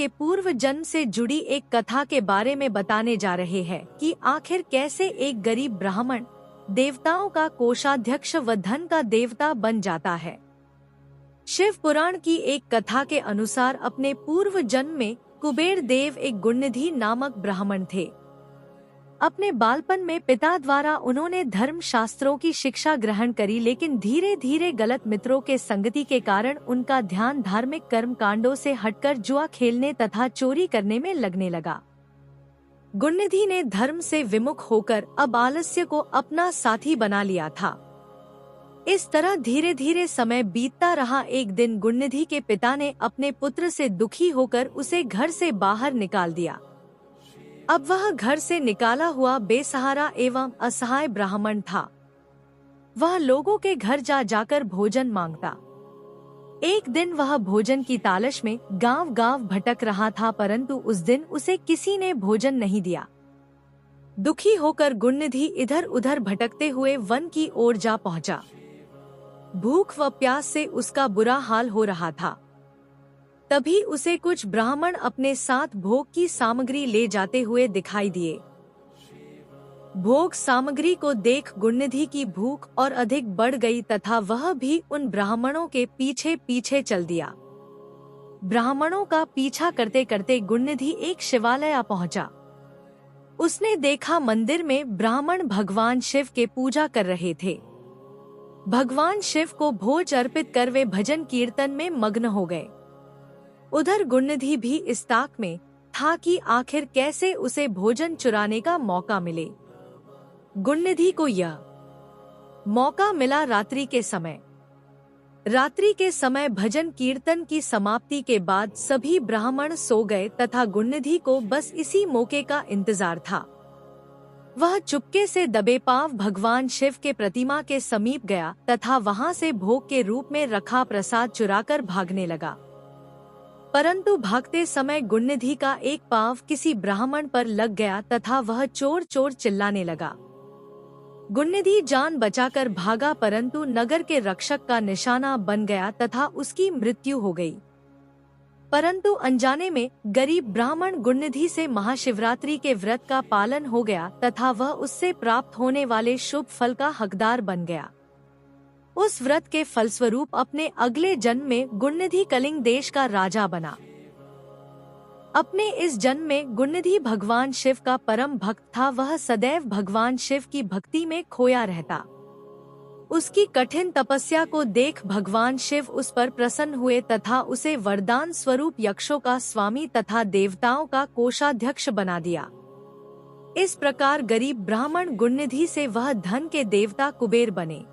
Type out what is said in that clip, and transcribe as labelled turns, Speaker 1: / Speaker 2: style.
Speaker 1: के पूर्व जन्म से जुड़ी एक कथा के बारे में बताने जा रहे हैं कि आखिर कैसे एक गरीब ब्राह्मण देवताओं का कोषाध्यक्ष व धन का देवता बन जाता है। शिव पुराण की एक कथा के अनुसार अपने पूर्व जन्म में कुबेर देव एक गुणनिधि नामक ब्राह्मण थे। अपने बालपन में पिता द्वारा उन्होंने धर्म शास्त्रों की शिक्षा ग्रहण करी, लेकिन धीरे धीरे गलत मित्रों के संगति के कारण उनका ध्यान धार्मिक कर्म कांडों से हटकर जुआ खेलने तथा चोरी करने में लगने लगा। गुणनिधि ने धर्म से विमुख होकर अब आलस्य को अपना साथी बना लिया था। इस तरह धीरे धीरे समय बीतता रहा। एक दिन गुणनिधि के पिता ने अपने पुत्र से दुखी होकर उसे घर से बाहर निकाल दिया। अब वह घर से निकाला हुआ बेसहारा एवं असहाय ब्राह्मण था। वह लोगों के घर जा जाकर भोजन मांगता। एक दिन वह भोजन की तालाश में गांव गांव भटक रहा था, परंतु उस दिन उसे किसी ने भोजन नहीं दिया। दुखी होकर गुणनिधि इधर उधर भटकते हुए वन की ओर जा पहुंचा। भूख व प्यास से उसका बुरा हाल हो रहा था। तभी उसे कुछ ब्राह्मण अपने साथ भोग की सामग्री ले जाते हुए दिखाई दिए। भोग सामग्री को देख गुणनिधि की भूख और अधिक बढ़ गई तथा वह भी उन ब्राह्मणों के पीछे पीछे चल दिया। ब्राह्मणों का पीछा करते करते गुणनिधि एक शिवालय पहुंचा। उसने देखा मंदिर में ब्राह्मण भगवान शिव के पूजा कर रहे थे। भगवान शिव को भोज अर्पित कर वे भजन कीर्तन में मग्न हो गए। उधर गुणनिधि भी इस ताक में था कि आखिर कैसे उसे भोजन चुराने का मौका मिले। गुणनिधि को यह मौका मिला रात्रि के समय। रात्रि के समय भजन कीर्तन की समाप्ति के बाद सभी ब्राह्मण सो गए तथा गुणनिधि को बस इसी मौके का इंतजार था। वह चुपके से दबे पांव भगवान शिव के प्रतिमा के समीप गया तथा वहां से भोग के रूप में रखा प्रसाद चुराकर भागने लगा। परंतु भागते समय गुणनिधि का एक पांव किसी ब्राह्मण पर लग गया तथा वह चोर चोर चिल्लाने लगा। गुणनिधि जान बचाकर भागा, परंतु नगर के रक्षक का निशाना बन गया तथा उसकी मृत्यु हो गई। परंतु अनजाने में गरीब ब्राह्मण गुणनिधि से महाशिवरात्रि के व्रत का पालन हो गया तथा वह उससे प्राप्त होने वाले शुभ फल का हकदार बन गया। उस व्रत के फलस्वरूप अपने अगले जन्म में गुणनिधि कलिंग देश का राजा बना। अपने इस जन्म में गुणनिधि भगवान शिव का परम भक्त था। वह सदैव भगवान शिव की भक्ति में खोया रहता। उसकी कठिन तपस्या को देख भगवान शिव उस पर प्रसन्न हुए तथा उसे वरदान स्वरूप यक्षों का स्वामी तथा देवताओं का कोषाध्यक्ष बना दिया। इस प्रकार गरीब ब्राह्मण गुणनिधि से वह धन के देवता कुबेर बने।